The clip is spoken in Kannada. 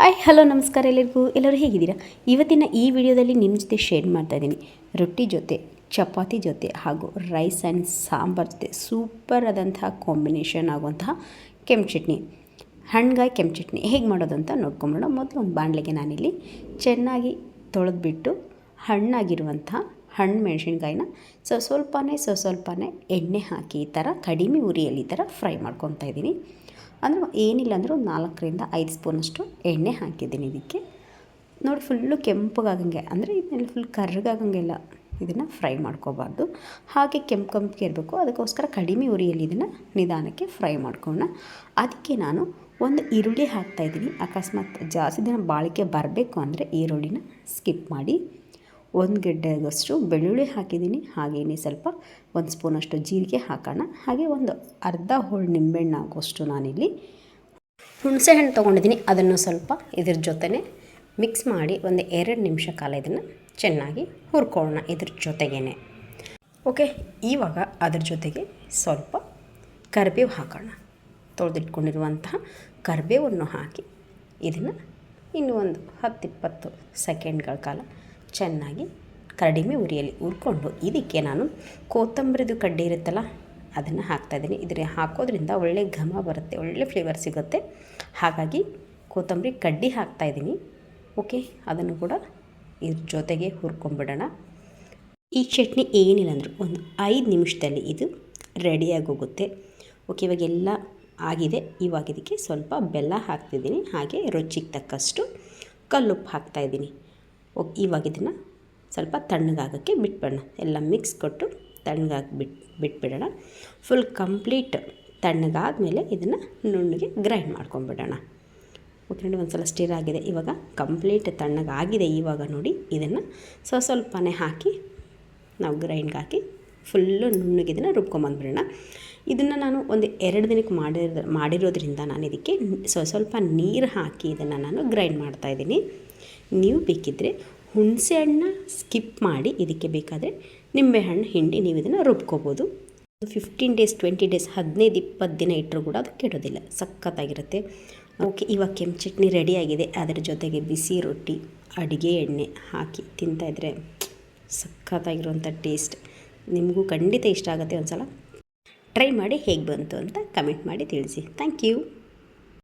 ಹಾಯ್ ಹಲೋ ನಮಸ್ಕಾರ ಎಲ್ಲರೂ ಹೇಗಿದ್ದೀರಾ? ಇವತ್ತಿನ ಈ ವಿಡಿಯೋದಲ್ಲಿ ನಿಮ್ಮ ಜೊತೆ ಶೇರ್ ಮಾಡ್ತಾ ಇದ್ದೀನಿ. ರೊಟ್ಟಿ ಜೊತೆ, ಚಪಾತಿ ಜೊತೆ ಹಾಗೂ ರೈಸ್ ಆ್ಯಂಡ್ ಸಾಂಬಾರ್ ಜೊತೆ ಸೂಪರ್ ಆದಂತಹ ಕಾಂಬಿನೇಷನ್ ಆಗುವಂತಹ ಕೆಂಪು ಚಟ್ನಿ, ಹಣ್ಗಾಯಿ ಕೆಂಪು ಚಟ್ನಿ ಹೇಗೆ ಮಾಡೋದು ಅಂತ ನೋಡ್ಕೊಂಬಿಡೋಣ. ಮೊದಲು ಒಂದು ಬಾಣಲೆಗೆ ನಾನಿಲ್ಲಿ ಚೆನ್ನಾಗಿ ತೊಳೆದ್ಬಿಟ್ಟು ಹಣ್ಣಾಗಿರುವಂತಹ ಹಣ್ಣು ಮೆಣಸಿನ್ಕಾಯಿನ ಸ್ವಲ್ಪನೇ ಎಣ್ಣೆ ಹಾಕಿ ಈ ಥರ ಕಡಿಮೆ ಉರಿಯಲ್ಲಿ ಈ ಥರ ಫ್ರೈ ಮಾಡ್ಕೊತಾ ಇದ್ದೀನಿ. ಅಂದರೆ ಏನಿಲ್ಲ ಅಂದರೂ 4ರಿಂದ 5 ಸ್ಪೂನಷ್ಟು ಎಣ್ಣೆ ಹಾಕಿದ್ದೀನಿ ಇದಕ್ಕೆ. ನೋಡಿ ಫುಲ್ಲು ಕೆಂಪಗಾಗಂಗೆ, ಅಂದರೆ ಇದನ್ನೆಲ್ಲ ಫುಲ್ ಕರ್ರಗಾಗಂಗೆಲ್ಲ ಇದನ್ನು ಫ್ರೈ ಮಾಡ್ಕೋಬಾರ್ದು. ಹಾಗೆ ಕೆಂಪಿಗೆ ಇರಬೇಕು. ಅದಕ್ಕೋಸ್ಕರ ಕಡಿಮೆ ಉರಿಯಲ್ಲಿ ಇದನ್ನು ನಿಧಾನಕ್ಕೆ ಫ್ರೈ ಮಾಡ್ಕೊಳ್ಳೋಣ. ಅದಕ್ಕೆ ನಾನು ಒಂದು ಈರುಳ್ಳಿ ಹಾಕ್ತಾಯಿದ್ದೀನಿ. ಅಕಸ್ಮಾತ್ ಜಾಸ್ತಿ ದಿನ ಬಾಳಿಕೆ ಬರಬೇಕು ಅಂದರೆ ಈರುಳ್ಳಿನ ಸ್ಕಿಪ್ ಮಾಡಿ. 1 ಗೆಡ್ಡೆಗಷ್ಟು ಬೆಳ್ಳುಳ್ಳಿ ಹಾಕಿದ್ದೀನಿ. ಹಾಗೆಯೇ ಸ್ವಲ್ಪ 1 ಸ್ಪೂನಷ್ಟು ಜೀರಿಗೆ ಹಾಕೋಣ. ಹಾಗೆ ಒಂದು ಅರ್ಧ ಹೋಳು ನಿಂಬೆಹಣ್ಣು ಆಗೋಷ್ಟು ನಾನಿಲ್ಲಿ ಹುಣಸೆ ಹಣ್ಣು ತೊಗೊಂಡಿದ್ದೀನಿ. ಅದನ್ನು ಸ್ವಲ್ಪ ಇದ್ರ ಜೊತೆನೇ ಮಿಕ್ಸ್ ಮಾಡಿ ಒಂದು 2 ನಿಮಿಷ ಕಾಲ ಇದನ್ನು ಚೆನ್ನಾಗಿ ಹುರ್ಕೊಳ್ಳೋಣ ಇದ್ರ ಜೊತೆಗೇ. ಓಕೆ, ಇವಾಗ ಅದ್ರ ಜೊತೆಗೆ ಸ್ವಲ್ಪ ಕರಿಬೇವು ಹಾಕೋಣ. ತೊಳೆದಿಟ್ಕೊಂಡಿರುವಂತಹ ಕರಿಬೇವನ್ನು ಹಾಕಿ ಇದನ್ನು ಇನ್ನೂ ಒಂದು 10-20 ಸೆಕೆಂಡ್ಗಳ ಕಾಲ ಚೆನ್ನಾಗಿ ಕಡಿಮೆ ಉರಿಯಲ್ಲಿ ಹುರ್ಕೊಂಡು ಇದಕ್ಕೆ ನಾನು ಕೊತ್ತಂಬರಿದು ಕಡ್ಡಿ ಇರುತ್ತಲ್ಲ ಅದನ್ನು ಹಾಕ್ತಾಯಿದ್ದೀನಿ. ಇದನ್ನು ಹಾಕೋದ್ರಿಂದ ಒಳ್ಳೆ ಘಮ ಬರುತ್ತೆ, ಒಳ್ಳೆ ಫ್ಲೇವರ್ ಸಿಗುತ್ತೆ. ಹಾಗಾಗಿ ಕೊತ್ತಂಬರಿ ಕಡ್ಡಿ ಹಾಕ್ತಾಯಿದ್ದೀನಿ. ಓಕೆ, ಅದನ್ನು ಕೂಡ ಇದ್ರ ಜೊತೆಗೆ ಹುರ್ಕೊಂಬಿಡೋಣ. ಈ ಚಟ್ನಿ ಏನಿಲ್ಲ ಅಂದರೂ ಒಂದು 5 ನಿಮಿಷದಲ್ಲಿ ಇದು ರೆಡಿಯಾಗಿ ಹೋಗುತ್ತೆ. ಓಕೆ, ಇವಾಗೆಲ್ಲ ಆಗಿದೆ. ಇವಾಗ ಇದಕ್ಕೆ ಸ್ವಲ್ಪ ಬೆಲ್ಲ ಹಾಕ್ತಿದ್ದೀನಿ. ಹಾಗೆ ರುಚಿಗೆ ತಕ್ಕಷ್ಟು ಕಲ್ಲುಪ್ಪು ಹಾಕ್ತಾಯಿದ್ದೀನಿ. ಇವಾಗ ಇದನ್ನು ಸ್ವಲ್ಪ ತಣ್ಣಗಾಗೋಕ್ಕೆ ಬಿಟ್ಬಿಡೋಣ. ಎಲ್ಲ ಮಿಕ್ಸ್ ಕೊಟ್ಟು ತಣ್ಣಗಾಗಿ ಬಿಟ್ಬಿಡೋಣ. ಫುಲ್ ಕಂಪ್ಲೀಟ್ ತಣ್ಣಗಾದಮೇಲೆ ಇದನ್ನು ನುಣ್ಣಗೆ ಗ್ರೈಂಡ್ ಮಾಡ್ಕೊಂಬಿಡೋಣ. ಓಕೆ ನೋಡಿ, ಒಂದು ಸಲ ಸ್ಟಿರ್ ಆಗಿದೆ. ಇವಾಗ ಕಂಪ್ಲೀಟ್ ತಣ್ಣಗಾಗಿದೆ. ಇವಾಗ ನೋಡಿ ಇದನ್ನು ಸ್ವಲ್ಪನೇ ಹಾಕಿ ನಾವು ಗ್ರೈಂಡ್ಗೆ ಹಾಕಿ ಫುಲ್ಲು ನುಣ್ಣಗೆ ಇದನ್ನು ರುಬ್ಕೊಂಬಂದ್ಬಿಡೋಣ. ಇದನ್ನು ನಾನು ಒಂದು 2 ದಿನಕ್ಕೆ ಮಾಡಿರೋದ್ರಿಂದ ನಾನು ಇದಕ್ಕೆ ಸ್ವಲ್ಪ ನೀರು ಹಾಕಿ ಇದನ್ನು ನಾನು ಗ್ರೈಂಡ್ ಮಾಡ್ತಾಯಿದ್ದೀನಿ. ನೀವು ಬೇಕಿದ್ದರೆ ಹುಣಸೆ ಹಣ್ಣನ್ನ ಸ್ಕಿಪ್ ಮಾಡಿ ಇದಕ್ಕೆ ಬೇಕಾದರೆ ನಿಂಬೆಹಣ್ಣು ಹಿಂಡಿ ನೀವು ಇದನ್ನು ರುಬ್ಕೋಬೋದು. 15 ಡೇಸ್ 20 ಡೇಸ್ 15-20 ದಿನ ಇಟ್ಟರೂ ಕೂಡ ಅದು ಕೆಡೋದಿಲ್ಲ, ಸಖತ್ತಾಗಿರುತ್ತೆ. ಓಕೆ, ಇವಾಗ ಕೆಂಪು ಚಟ್ನಿ ರೆಡಿಯಾಗಿದೆ. ಅದರ ಜೊತೆಗೆ ಬಿಸಿ ರೊಟ್ಟಿ, ಅಡುಗೆ ಎಣ್ಣೆ ಹಾಕಿ ತಿಂತಾಯಿದ್ರೆ ಸಖತ್ತಾಗಿರುವಂಥ ಟೇಸ್ಟ್. ನಿಮಗೂ ಖಂಡಿತ ಇಷ್ಟ ಆಗುತ್ತೆ. ಒಂದು ಸಲ ಟ್ರೈ ಮಾಡಿ ಹೇಗೆ ಬಂತು ಅಂತ ಕಮೆಂಟ್ ಮಾಡಿ ತಿಳಿಸಿ. Thank you.